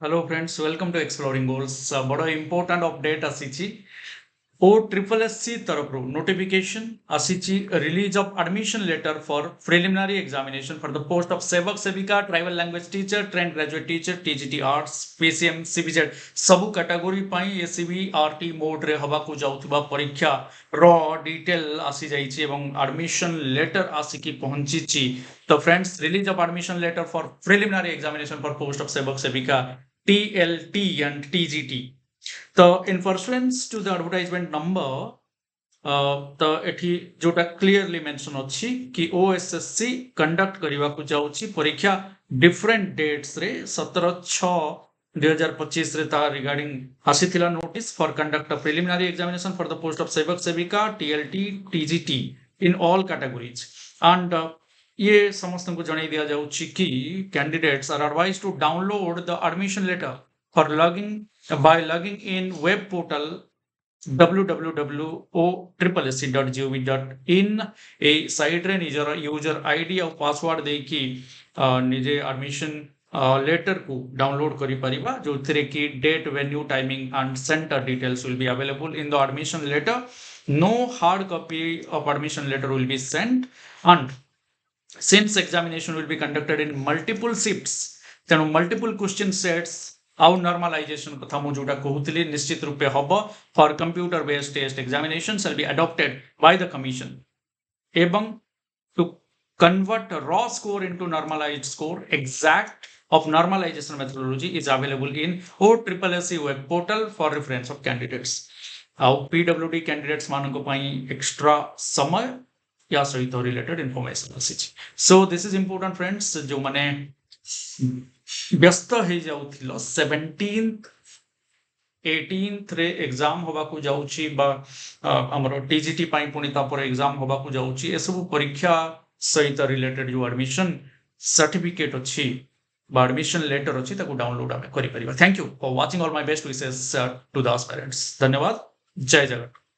Hello friends, welcome to Exploring Goals. बड़ा important update आसीची OSSC तरफ notification आसीची release of admission letter for preliminary examination for the post of Sevak Sevika, tribal language teacher, trained graduate teacher, TGT arts, PCM, CBZ सबु category पाई SCBRT mode रे हवा को जाउथबा परीक्षा रो detail आसी जाइछि एवं admission letter आसिकी पहुंचीची तो friends release of admission letter for preliminary examination for post of sevak sevika TLT and TGT. तो in pursuance to the advertisement number तो एठी जोटा क्लियरली मेंशन अछि कि OSSC कंडक्ट करिवा को जाउछि परीक्षा डिफरेंट डेट्स रे 17/6/2025 रे ता रिगार्डिंग आसीथिला notice for conduct of preliminary examination for the post of sevak sevika TLT TGT in all categories and ये समस्त को जणाई दिया जाउछि कि candidates are advised to download the admission letter for logging in web portal www.osssc.gov.in ए site रे निजर यूजर आईडी और पासवर्ड देकी निजे एडमिशन लेटर को डाउनलोड करि परिबा जोथिरे कि date venue timing and centre details will be available in the admission letter. No hard copy of admission letter will be sent, and since examination will be conducted in multiple shifts तेणु multiple question sets आउ normalization कथा मु जोटा कहउतली निश्चित रूपे हबो for computer based test examination shall be adopted by the commission एवं to convert raw score into normalized score exact of normalization methodology is available in OSSC web portal for reference of candidates. आउ PWD candidates मानको पई extra समय या सहित related information आसीछि. So this is important friends जो माने व्यस्त हे जाउथिलो 17th 18th रे एग्जाम होबा को जाउछि बा हमरो TGT पई पुनी तापर एग्जाम होबा को जाउछि ए सब परीक्षा सहित रिलेटेड जो एडमिशन सर्टिफिकेट अछि बा एडमिशन लेटर अछि ताको डाउनलोड आमे करि परिबा. Thank you for watching. All my best wishes to the aspirants. धन्यवाद. जय जगन्नाथ.